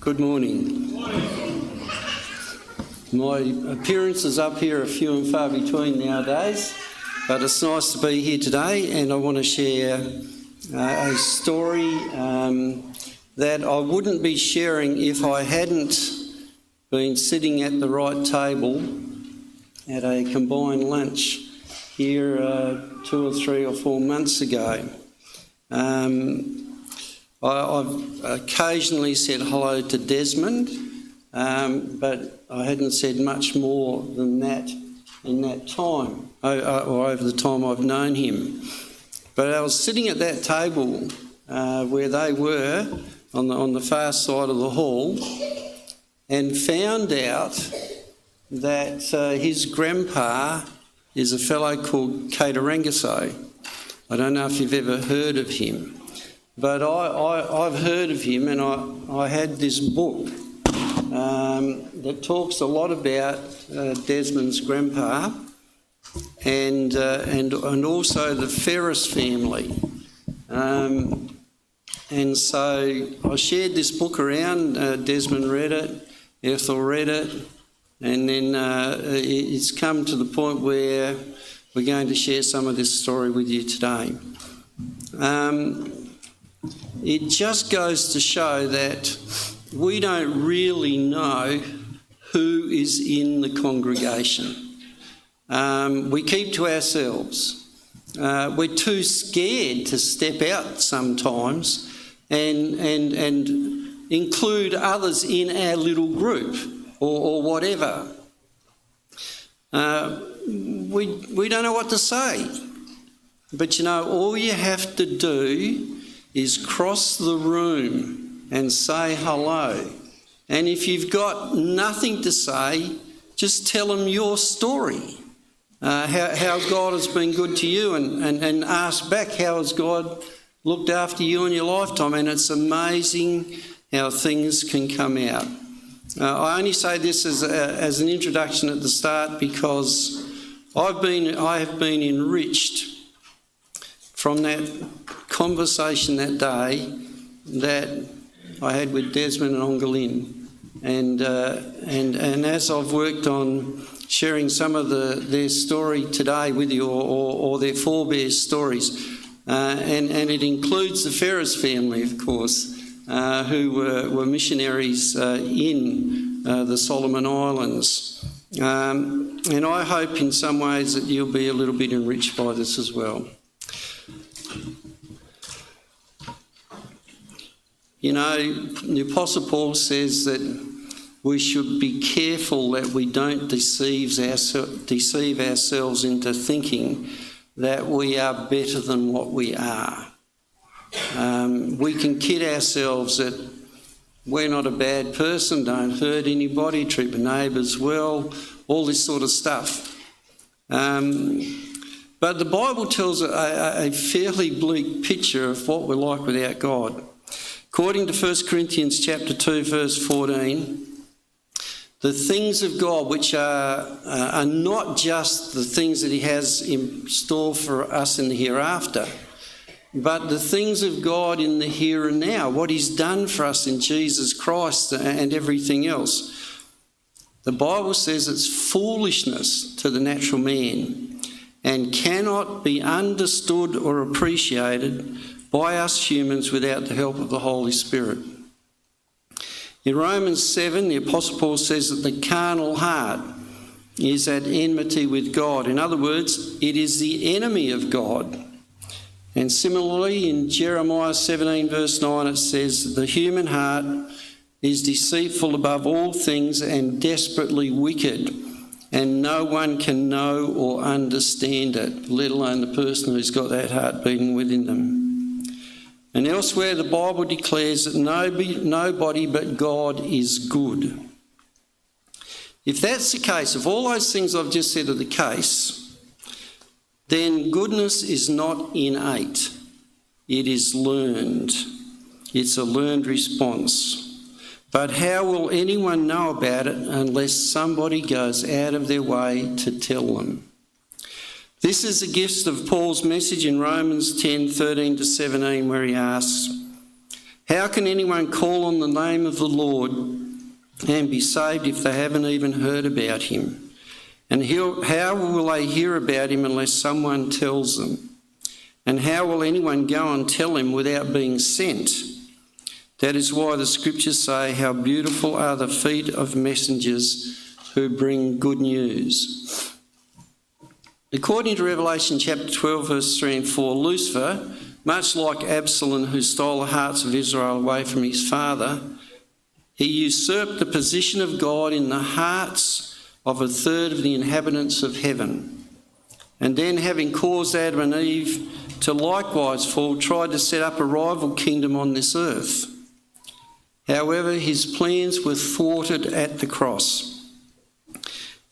Good morning. My appearances up here are few and far between nowadays, but it's nice to be here today, and I want to share a story that I wouldn't be sharing if I hadn't been sitting at the right table at a combined lunch here 2 or 3 or 4 months ago. I've occasionally said hello to Desmond, but I hadn't said much more than that in that time, or over the time I've known him. But I was sitting at that table where they were on the far side of the hall, and found out that his grandpa is a fellow called Katerangaso. I don't know if you've ever heard of him. But I've heard of him, and I had this book that talks a lot about Desmond's grandpa and also the Ferris family. And so I shared this book around. Desmond read it, Ethel read it, and then it's come to the point where we're going to share some of this story with you today. It just goes to show that we don't really know who is in the congregation. We keep to ourselves. We're too scared to step out sometimes and include others in our little group or whatever. We don't know what to say. But you know, all you have to do is cross the room and say hello. And if you've got nothing to say, just tell them your story, how God has been good to you, and ask back, how has God looked after you in your lifetime? And it's amazing how things can come out. I only say this as an introduction at the start because I have been enriched from that conversation that day that I had with Desmond and Lynn, and as I've worked on sharing some of their story today with you, or their forebears' stories, and it includes the Ferris family, of course, who were missionaries in the Solomon Islands, and I hope in some ways that you'll be a little bit enriched by this as well. You know, the Apostle Paul says that we should be careful that we don't deceive ourselves into thinking that we are better than what we are. We can kid ourselves that we're not a bad person, don't hurt anybody, treat my neighbours well, all this sort of stuff. But the Bible tells a fairly bleak picture of what we're like without God. According to 1 Corinthians chapter 2, verse 14, the things of God, which are not just the things that he has in store for us in the hereafter, but the things of God in the here and now, what he's done for us in Jesus Christ and everything else. The Bible says it's foolishness to the natural man and cannot be understood or appreciated by us humans without the help of the Holy Spirit. In Romans 7, the Apostle Paul says that the carnal heart is at enmity with God. In other words, it is the enemy of God. And similarly, in Jeremiah 17, verse 9, it says, the human heart is deceitful above all things and desperately wicked, and no one can know or understand it, let alone the person who's got that heart beating within them. And elsewhere, the Bible declares that nobody but God is good. If that's the case, if all those things I've just said are the case, then goodness is not innate. It is learned. It's a learned response. But how will anyone know about it unless somebody goes out of their way to tell them? This is the gist of Paul's message in Romans 10, 13 to 17, where he asks, How can anyone call on the name of the Lord and be saved if they haven't even heard about him? And how will they hear about him unless someone tells them? And how will anyone go and tell him without being sent? That is why the scriptures say, how beautiful are the feet of messengers who bring good news. According to Revelation chapter 12, verse 3 and 4, Lucifer, much like Absalom, who stole the hearts of Israel away from his father, he usurped the position of God in the hearts of a third of the inhabitants of heaven. And then, having caused Adam and Eve to likewise fall, tried to set up a rival kingdom on this earth. However, his plans were thwarted at the cross.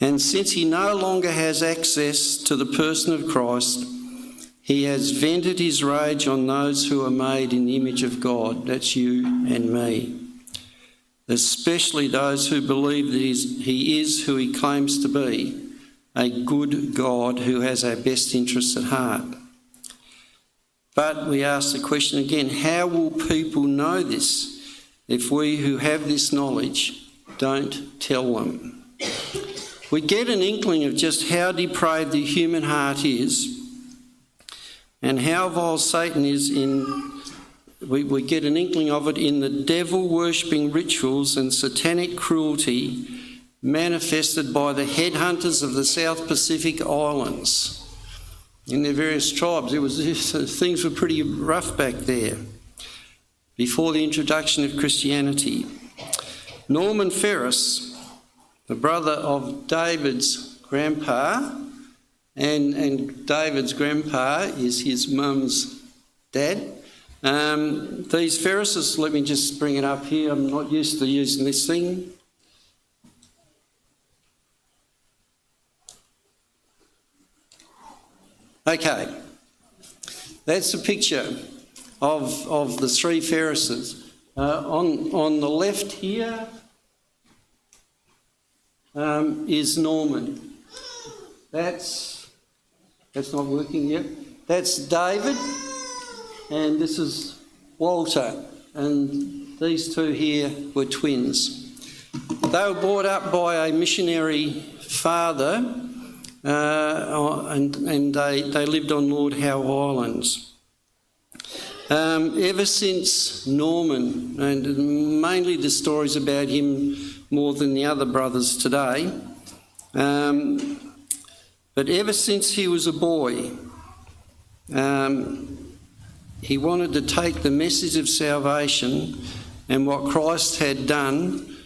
And since he no longer has access to the person of Christ, he has vented his rage on those who are made in the image of God. That's you and me. Especially those who believe that he is who he claims to be, a good God who has our best interests at heart. But we ask the question again, how will people know this if we who have this knowledge don't tell them? We get an inkling of just how depraved the human heart is and how vile Satan is we get an inkling of it in the devil-worshipping rituals and satanic cruelty manifested by the headhunters of the South Pacific Islands. In their various tribes, things were pretty rough back there before the introduction of Christianity. Norman Ferris, the brother of David's grandpa, and David's grandpa is his mum's dad. These Ferrises, let me just bring it up here. I'm not used to using this thing. Okay, that's a picture of the three Ferrises. On the left here is Norman. That's not working yet. That's David. And this is Walter, and these two here were twins. They were brought up by a missionary father, and they lived on Lord Howe Islands. Ever since Norman, and mainly the stories about him more than the other brothers today, but ever since he was a boy, he wanted to take the message of salvation and what Christ had done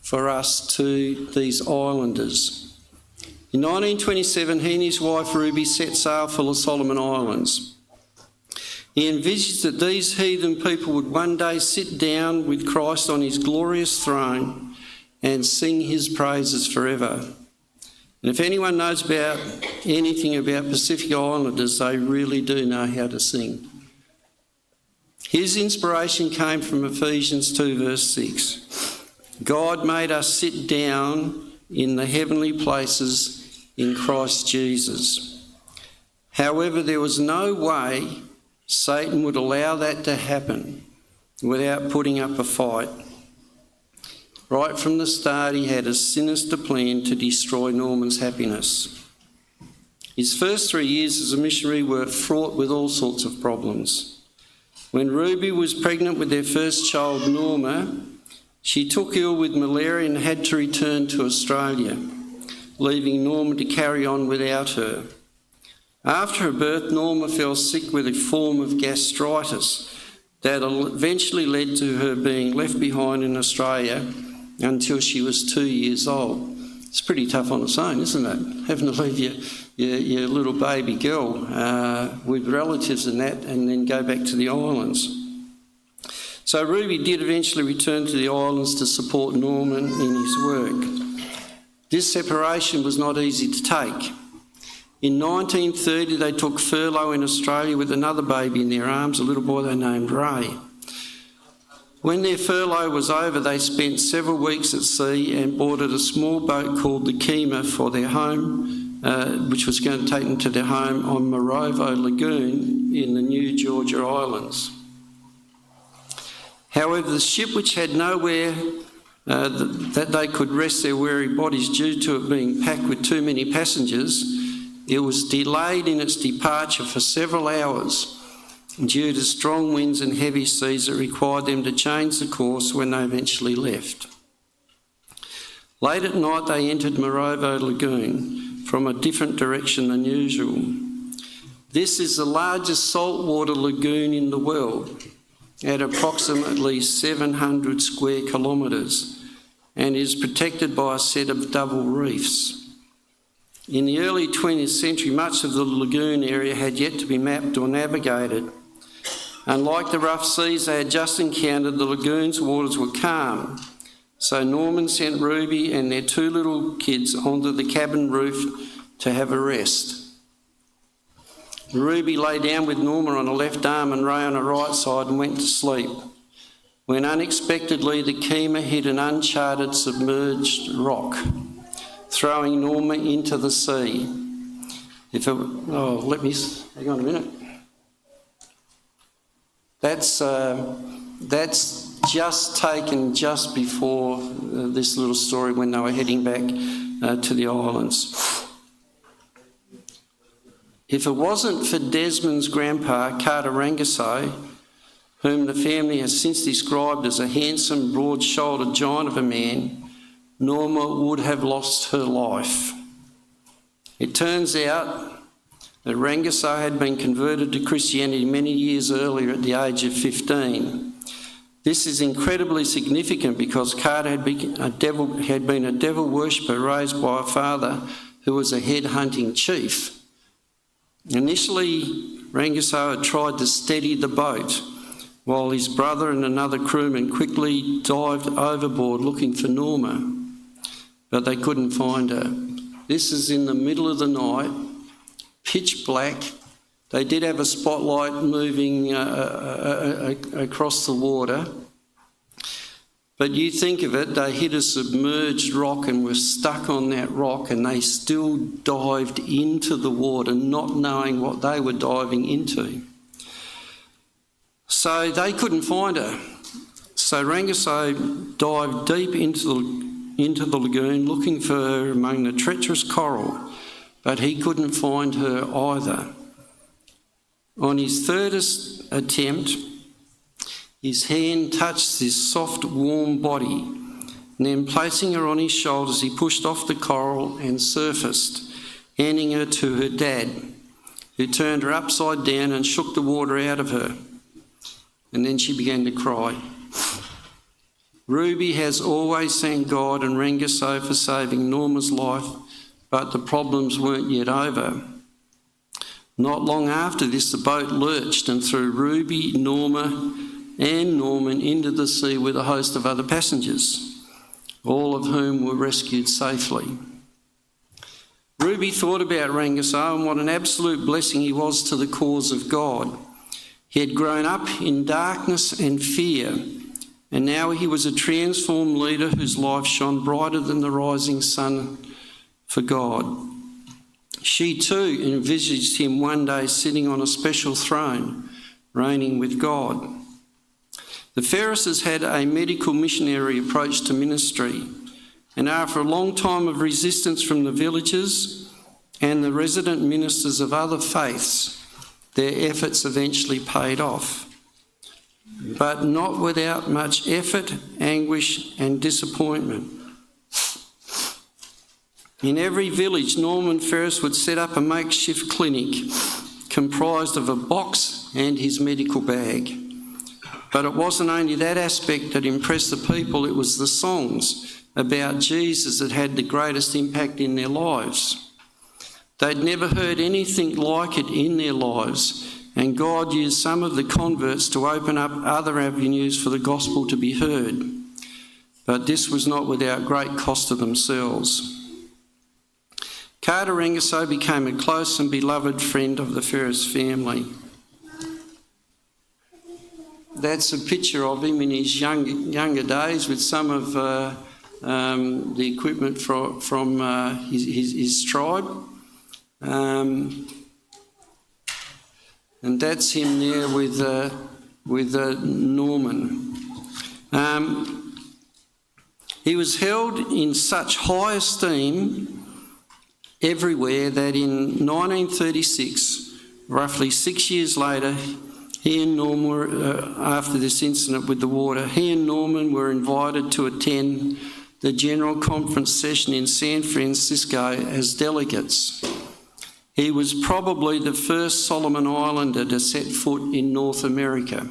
for us to these islanders. In 1927, he and his wife Ruby set sail for the Solomon Islands. He envisaged that these heathen people would one day sit down with Christ on his glorious throne and sing his praises forever. And if anyone knows anything about Pacific Islanders, they really do know how to sing. His inspiration came from Ephesians 2 verse 6. God made us sit down in the heavenly places in Christ Jesus. However, there was no way Satan would allow that to happen without putting up a fight. Right from the start, he had a sinister plan to destroy Norman's happiness. His first 3 years as a missionary were fraught with all sorts of problems. When Ruby was pregnant with their first child, Norma, she took ill with malaria and had to return to Australia, leaving Norma to carry on without her. After her birth, Norma fell sick with a form of gastritis that eventually led to her being left behind in Australia until she was 2 years old. It's pretty tough on its own, isn't it? Having to leave your little baby girl with relatives and that, and then go back to the islands. So Ruby did eventually return to the islands to support Norman in his work. This separation was not easy to take. In 1930, they took furlough in Australia with another baby in their arms, a little boy they named Ray. When their furlough was over, they spent several weeks at sea and boarded a small boat called the Kima for their home, which was going to take them to their home on Morovo Lagoon in the New Georgia Islands. However, the ship, which had nowhere that they could rest their weary bodies due to it being packed with too many passengers, it was delayed in its departure for several hours due to strong winds and heavy seas that required them to change the course when they eventually left. Late at night, they entered Morovo Lagoon from a different direction than usual. This is the largest saltwater lagoon in the world, at approximately 700 square kilometres, and is protected by a set of double reefs. In the early 20th century, much of the lagoon area had yet to be mapped or navigated. Unlike the rough seas they had just encountered, the lagoon's waters were calm, so Norman sent Ruby and their two little kids onto the cabin roof to have a rest. Ruby lay down with Norma on her left arm and Ray on her right side and went to sleep, when unexpectedly the Kima hit an uncharted submerged rock, throwing Norma into the sea. Hang on a minute. That's just taken just before this little story when they were heading back to the islands. If it wasn't for Desmond's grandpa, Carter Rangaso, whom the family has since described as a handsome, broad-shouldered giant of a man, Norma would have lost her life. It turns out that Rangaso had been converted to Christianity many years earlier at the age of 15. This is incredibly significant because Carter had been a devil worshipper raised by a father who was a head-hunting chief. Initially, Rangaso had tried to steady the boat while his brother and another crewman quickly dived overboard looking for Norma, but they couldn't find her. This is in the middle of the night, pitch black. They did have a spotlight moving across the water, but you think of it, they hit a submerged rock and were stuck on that rock, and they still dived into the water not knowing what they were diving into. So they couldn't find her. So Rangaso dived deep into the lagoon looking for her among the treacherous coral, but he couldn't find her either. On his third attempt, his hand touched this soft, warm body, and then placing her on his shoulders, he pushed off the coral and surfaced, handing her to her dad, who turned her upside down and shook the water out of her. And then she began to cry. Ruby has always thanked God and Rangaso for saving Norma's life, but the problems weren't yet over. Not long after this, the boat lurched and threw Ruby, Norma and Norman into the sea with a host of other passengers, all of whom were rescued safely. Ruby thought about Rangaso and what an absolute blessing he was to the cause of God. He had grown up in darkness and fear, and now he was a transformed leader whose life shone brighter than the rising sun for God. She too envisaged him one day sitting on a special throne, reigning with God. The Ferrises had a medical missionary approach to ministry, and after a long time of resistance from the villagers and the resident ministers of other faiths, their efforts eventually paid off. But not without much effort, anguish and disappointment. In every village, Norman Ferris would set up a makeshift clinic comprised of a box and his medical bag. But it wasn't only that aspect that impressed the people, it was the songs about Jesus that had the greatest impact in their lives. They'd never heard anything like it in their lives, and God used some of the converts to open up other avenues for the gospel to be heard. But this was not without great cost to themselves. Carter Rangaso became a close and beloved friend of the Ferris family. That's a picture of him in his younger days with some of the equipment from his tribe. And that's him there with Norman. He was held in such high esteem everywhere that in 1936, roughly 6 years later, he and Norman were, after this incident with the water, he and Norman were invited to attend the General Conference session in San Francisco as delegates. He was probably the first Solomon Islander to set foot in North America.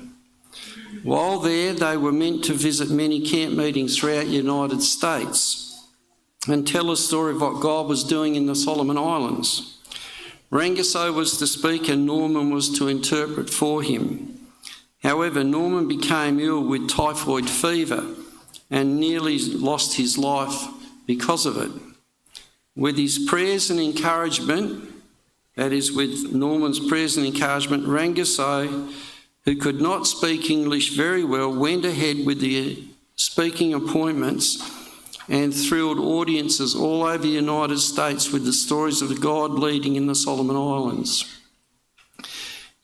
While there, they were meant to visit many camp meetings throughout the United States and tell a story of what God was doing in the Solomon Islands. Rangiso was to speak and Norman was to interpret for him. However, Norman became ill with typhoid fever and nearly lost his life because of it. With his prayers and encouragement, that is, with Norman's prayers and encouragement, Rangiso, who could not speak English very well, went ahead with the speaking appointments and thrilled audiences all over the United States with the stories of God leading in the Solomon Islands.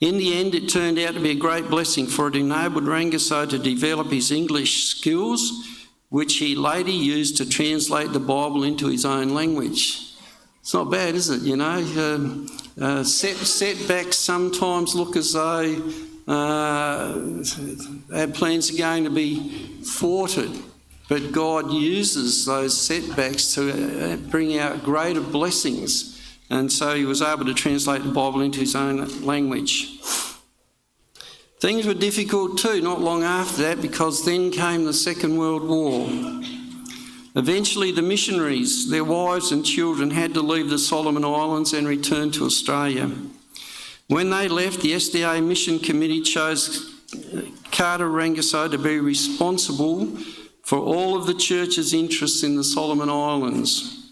In the end, it turned out to be a great blessing, for it enabled Rangiso to develop his English skills, which he later used to translate the Bible into his own language. It's not bad, is it? You know, setbacks sometimes look as though our plans are going to be thwarted, but God uses those setbacks to bring out greater blessings. And so he was able to translate the Bible into his own language. Things were difficult too, not long after that, because then came the Second World War. Eventually, the missionaries, their wives and children, had to leave the Solomon Islands and return to Australia. When they left, the SDA Mission Committee chose Carter Rangiso to be responsible for all of the church's interests in the Solomon Islands.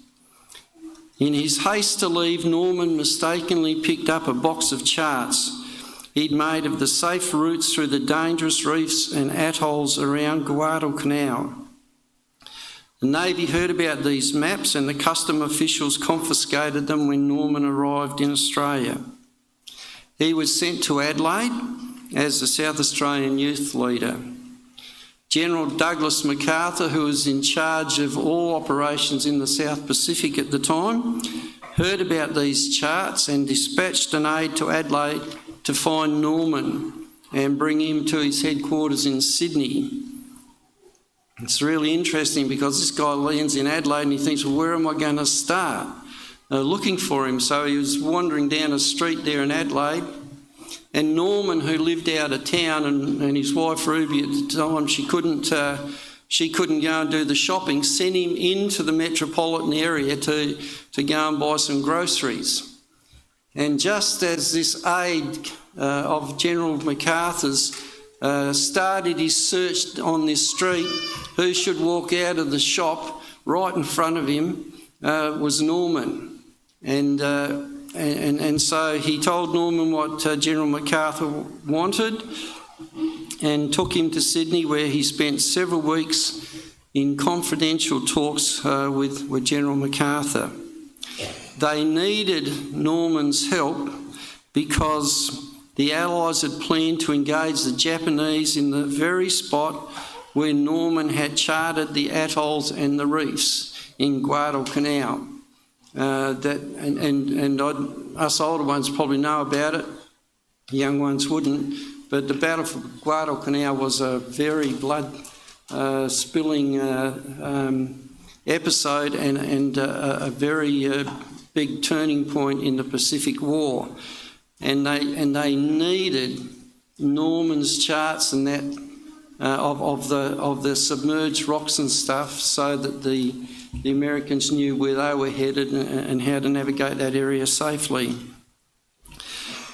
In his haste to leave, Norman mistakenly picked up a box of charts he'd made of the safe routes through the dangerous reefs and atolls around Guadalcanal. The Navy heard about these maps and the custom officials confiscated them when Norman arrived in Australia. He was sent to Adelaide as the South Australian youth leader. General Douglas MacArthur, who was in charge of all operations in the South Pacific at the time, heard about these charts and dispatched an aide to Adelaide to find Norman and bring him to his headquarters in Sydney. It's really interesting because this guy lands in Adelaide and he thinks, well, where am I going to start? Looking for him. So he was wandering down a street there in Adelaide, and Norman, who lived out of town, and his wife Ruby at the time, she couldn't go and do the shopping, sent him into the metropolitan area to go and buy some groceries. And just as this aide of General MacArthur's started his search on this street, who should walk out of the shop right in front of him was Norman. And so he told Norman what General MacArthur wanted and took him to Sydney, where he spent several weeks in confidential talks with General MacArthur. They needed Norman's help because the Allies had planned to engage the Japanese in the very spot where Norman had charted the atolls and the reefs in Guadalcanal. Us older ones probably know about it, the young ones wouldn't, but the Battle for Guadalcanal was a very blood-spilling episode and a very big turning point in the Pacific War. And they needed Norman's charts and that of the submerged rocks and stuff, so that the Americans knew where they were headed and how to navigate that area safely.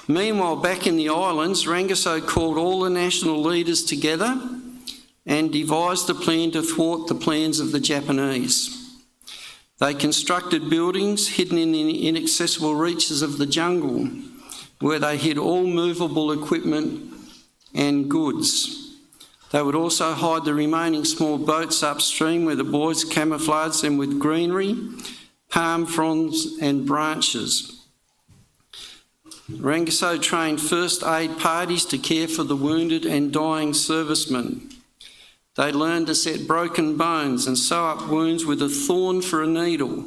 Meanwhile, back in the islands, Rangiso called all the national leaders together and devised a plan to thwart the plans of the Japanese. They constructed buildings hidden in the inaccessible reaches of the jungle, where they hid all movable equipment and goods. They would also hide the remaining small boats upstream, where the boys camouflaged them with greenery, palm fronds and branches. Rangiso trained first aid parties to care for the wounded and dying servicemen. They learned to set broken bones and sew up wounds with a thorn for a needle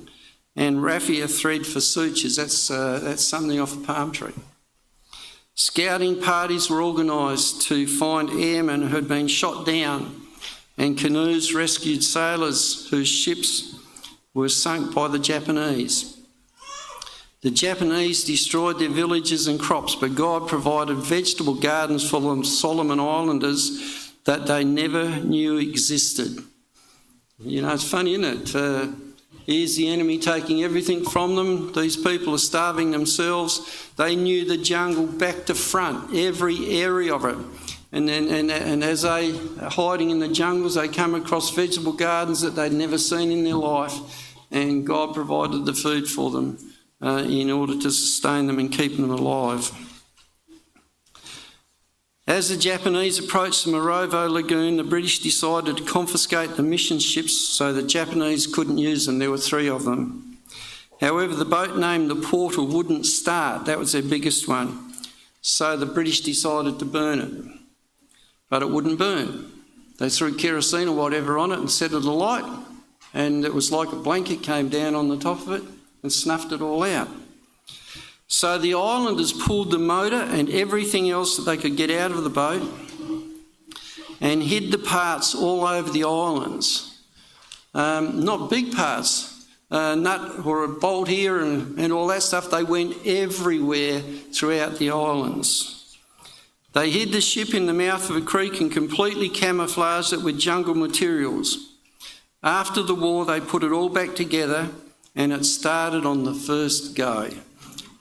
and raffia thread for sutures. That's something off a palm tree. Scouting parties were organised to find airmen who had been shot down, and canoes rescued sailors whose ships were sunk by the Japanese. The Japanese destroyed their villages and crops, but God provided vegetable gardens for the Solomon Islanders that they never knew existed. You know, it's funny, isn't it? Here's the enemy taking everything from them. These people are starving themselves. They knew the jungle back to front, every area of it. And as they are hiding in the jungles, they come across vegetable gardens that they'd never seen in their life. And God provided the food for them in order to sustain them and keep them alive. As the Japanese approached the Morovo Lagoon, the British decided to confiscate the mission ships so the Japanese couldn't use them. There were 3 of them. However, the boat named the Portal wouldn't start. That was their biggest one. So the British decided to burn it. But it wouldn't burn. They threw kerosene or whatever on it and set it alight, and it was like a blanket came down on the top of it and snuffed it all out. So the islanders pulled the motor and everything else that they could get out of the boat and hid the parts all over the islands. Not big parts, a nut or a bolt here and all that stuff. They went everywhere throughout the islands. They hid the ship in the mouth of a creek and completely camouflaged it with jungle materials. After the war, they put it all back together and it started on the first go.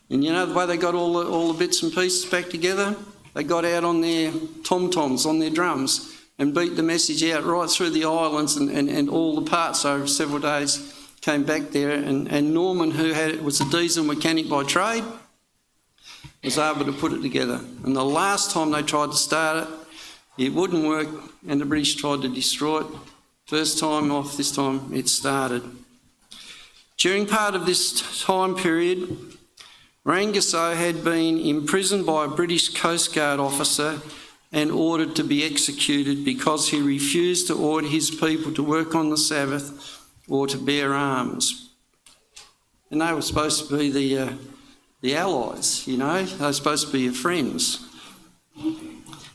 And you know the way they got all the bits and pieces back together? They got out on their tom-toms, on their drums, and beat the message out right through the islands, and all the parts over several days came back there. And Norman, who was a diesel mechanic by trade, was able to put it together. And the last time they tried to start it, it wouldn't work, and the British tried to destroy it. First time off, this time it started. During part of this time period, Rangiso had been imprisoned by a British Coast Guard officer and ordered to be executed because he refused to order his people to work on the Sabbath or to bear arms. And they were supposed to be the allies, you know, they were supposed to be your friends.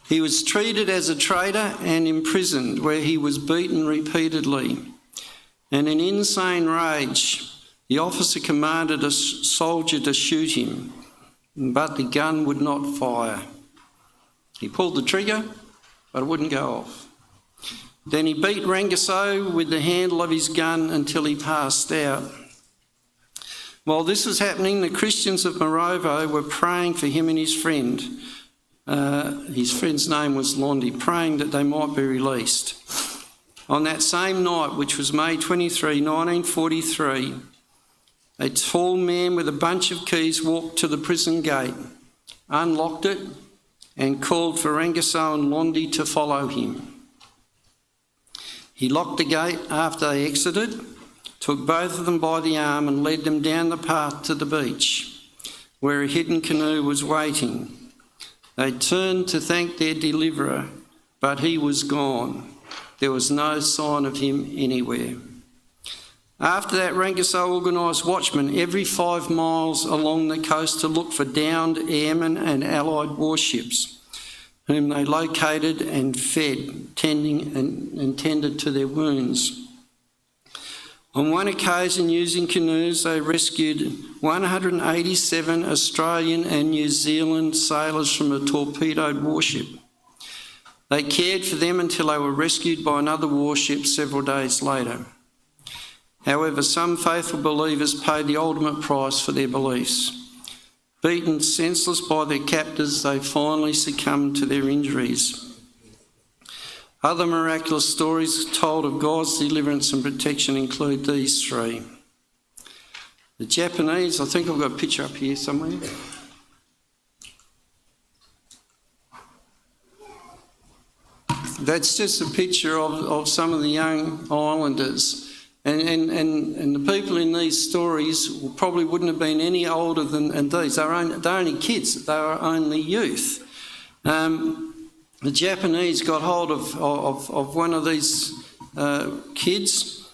He was treated as a traitor and imprisoned, where he was beaten repeatedly. And in insane rage, the officer commanded a soldier to shoot him, but the gun would not fire. He pulled the trigger, but it wouldn't go off. Then he beat Rangiso with the handle of his gun until he passed out. While this was happening, the Christians of Morovo were praying for him and his friend. His friend's name was Londi, praying that they might be released. On that same night, which was May 23, 1943, a tall man with a bunch of keys walked to the prison gate, unlocked it, and called for Rangiso and Londi to follow him. He locked the gate after they exited, took both of them by the arm and led them down the path to the beach, where a hidden canoe was waiting. They turned to thank their deliverer, but he was gone. There was no sign of him anywhere. After that, Rangiso organised watchmen every 5 miles along the coast to look for downed airmen and Allied warships, whom they located and fed, tending and tended to their wounds. On one occasion, using canoes, they rescued 187 Australian and New Zealand sailors from a torpedoed warship. They cared for them until they were rescued by another warship several days later. However, some faithful believers paid the ultimate price for their beliefs. Beaten senseless by their captors, they finally succumbed to their injuries. Other miraculous stories told of God's deliverance and protection include these 3. The Japanese, I think I've got a picture up here somewhere. That's just a picture of some of the young islanders. And the people in these stories probably wouldn't have been any older than these. They're only kids. They were only youth. the Japanese got hold of one of these kids,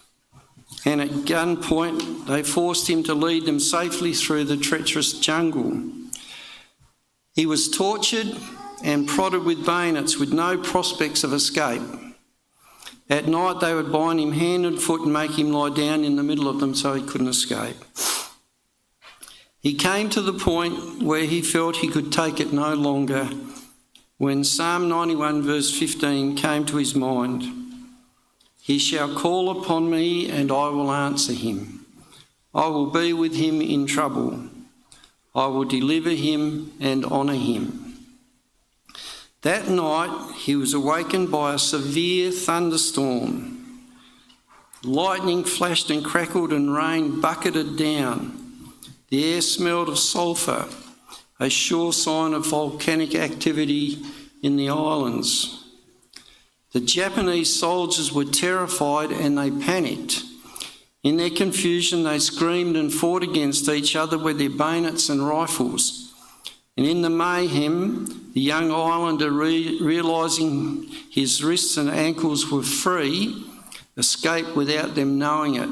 and at gunpoint they forced him to lead them safely through the treacherous jungle. He was tortured and prodded with bayonets with no prospects of escape. At night they would bind him hand and foot and make him lie down in the middle of them so he couldn't escape. He came to the point where he felt he could take it no longer when Psalm 91 verse 15 came to his mind. He shall call upon me and I will answer him. I will be with him in trouble. I will deliver him and honour him. That night he was awakened by a severe thunderstorm. Lightning flashed and crackled and rain bucketed down. The air smelled of sulphur, a sure sign of volcanic activity in the islands. The Japanese soldiers were terrified and they panicked. In their confusion, they screamed and fought against each other with their bayonets and rifles. And in the mayhem, the young islander, realising his wrists and ankles were free, escaped without them knowing it.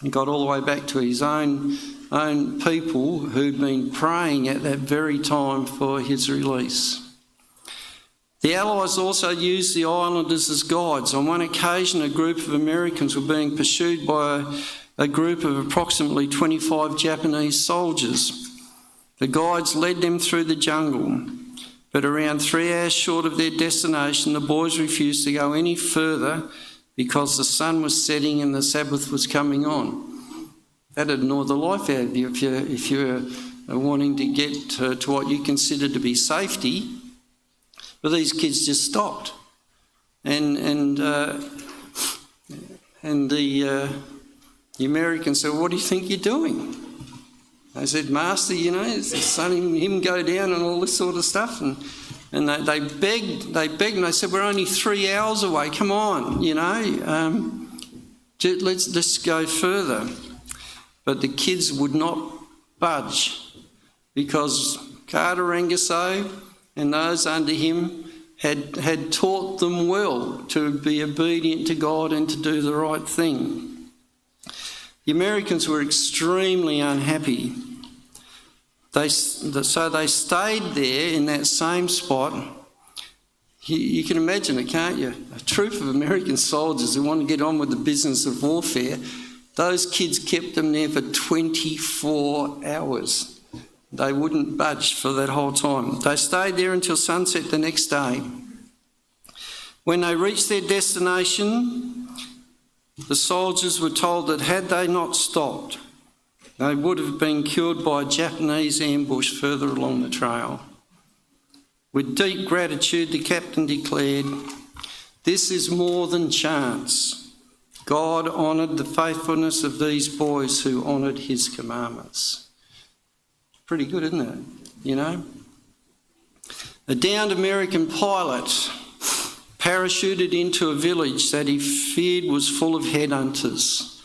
He got all the way back to his own people who'd been praying at that very time for his release. The Allies also used the islanders as guides. On one occasion, a group of Americans were being pursued by a group of approximately 25 Japanese soldiers. The guides led them through the jungle, but around 3 hours short of their destination, the boys refused to go any further because the sun was setting and the Sabbath was coming on. That'd annoy the life out of you if you're wanting to get to what you consider to be safety. But these kids just stopped, and the Americans said, "What do you think you're doing?" They said, "Master, it's letting him go down and all this sort of stuff." And they begged, and they said, "We're only 3 hours away. Come on, let's go further." But the kids would not budge because Katarangaso and those under him had taught them well to be obedient to God and to do the right thing. The Americans were extremely unhappy. So they stayed there in that same spot. You can imagine it, can't you? A troop of American soldiers who want to get on with the business of warfare. Those kids kept them there for 24 hours. They wouldn't budge for that whole time. They stayed there until sunset the next day. When they reached their destination, the soldiers were told that had they not stopped, they would have been killed by a Japanese ambush further along the trail. With deep gratitude, the captain declared, "This is more than chance. God honoured the faithfulness of these boys who honoured his commandments." Pretty good, isn't it? A downed American pilot parachuted into a village that he feared was full of headhunters.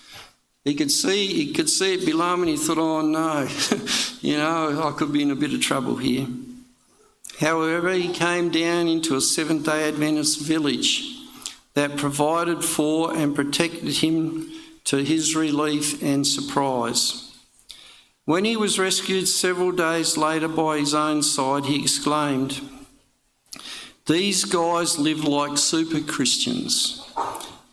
He could see it below him and he thought, "Oh no, I could be in a bit of trouble here." However, he came down into a Seventh-day Adventist village that provided for and protected him to his relief and surprise. When he was rescued several days later by his own side, he exclaimed, "These guys live like super Christians,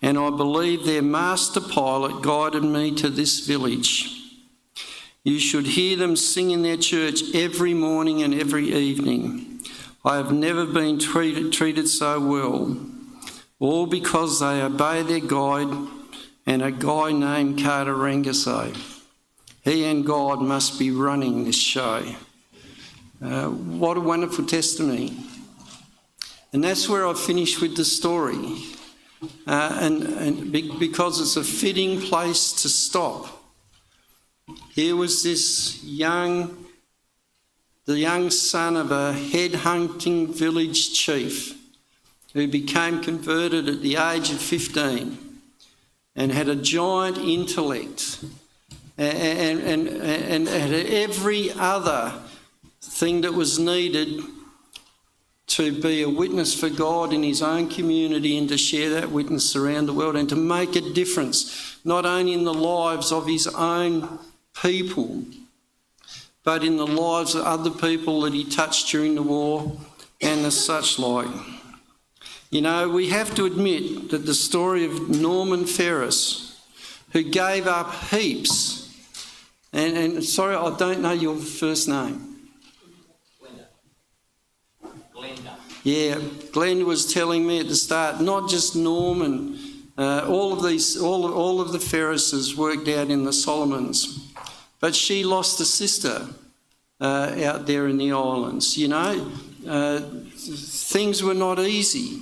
and I believe their master pilot guided me to this village. You should hear them sing in their church every morning and every evening. I have never been treated so well, all because they obey their guide and a guy named Katarangaso. He and God must be running this show." What a wonderful testimony. And that's where I finish with the story. Because it's a fitting place to stop. Here was the young son of a head-hunting village chief who became converted at the age of 15 and had a giant intellect and had every other thing that was needed to be a witness for God in his own community and to share that witness around the world and to make a difference, not only in the lives of his own people, but in the lives of other people that he touched during the war and the such like. You know, we have to admit that the story of Norman Ferris, who gave up heaps, and sorry, I don't know your first name. Yeah, Glenn was telling me at the start, not just Norman, all of the Ferrises worked out in the Solomons, but she lost a sister out there in the islands. You know, things were not easy.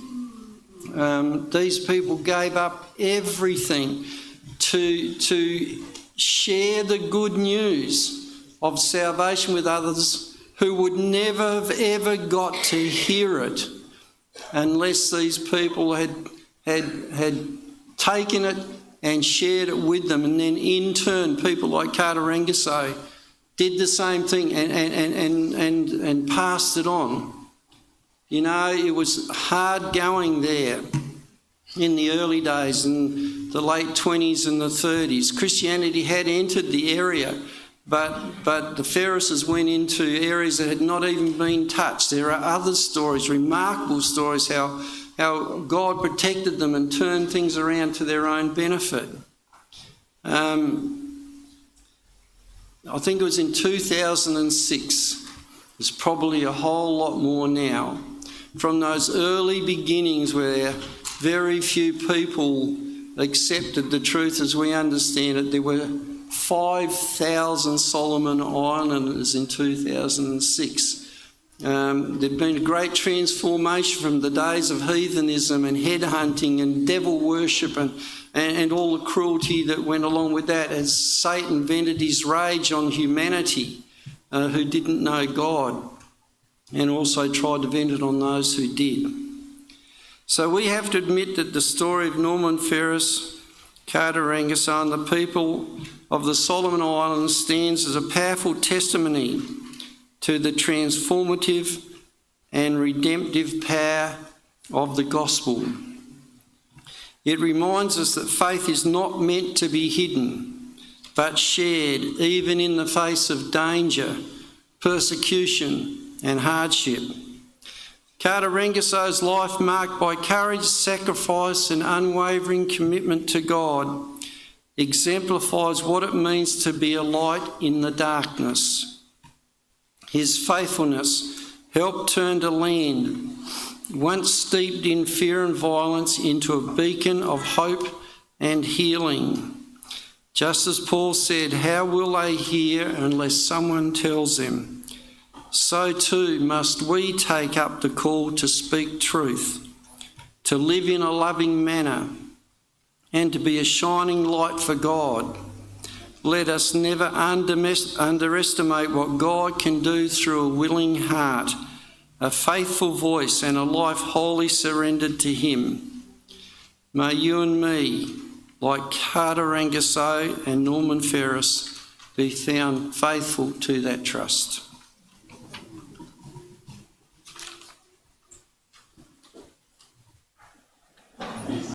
These people gave up everything to share the good news of salvation with others who would never have ever got to hear it unless these people had taken it and shared it with them. And then in turn, people like Carter Rengaso did the same thing and passed it on. You know, it was hard going there in the early days, in the late 20s and the 30s. Christianity had entered the area, but the Ferrises went into areas that had not even been touched. There are other stories, remarkable stories, how God protected them and turned things around to their own benefit. I think it was in 2006. There's probably a whole lot more now. From those early beginnings where very few people accepted the truth as we understand it, there were 5,000 Solomon Islanders in 2006. There'd been a great transformation from the days of heathenism and headhunting and devil worship and all the cruelty that went along with that as Satan vented his rage on humanity who didn't know God, and also tried to vent it on those who did. So we have to admit that the story of Norman Ferris, Carter Rengaso and the people of the Solomon Islands stands as a powerful testimony to the transformative and redemptive power of the gospel. It reminds us that faith is not meant to be hidden, but shared even in the face of danger, persecution and hardship. Carter Rengaso's life, marked by courage, sacrifice and unwavering commitment to God, exemplifies what it means to be a light in the darkness. His faithfulness helped turn a land once steeped in fear and violence into a beacon of hope and healing. Just as Paul said, "How will they hear unless someone tells them?" So too must we take up the call to speak truth, to live in a loving manner, and to be a shining light for God. Let us never underestimate what God can do through a willing heart, a faithful voice and a life wholly surrendered to him. May you and me, like Carter Rengaso and Norman Ferris, be found faithful to that trust.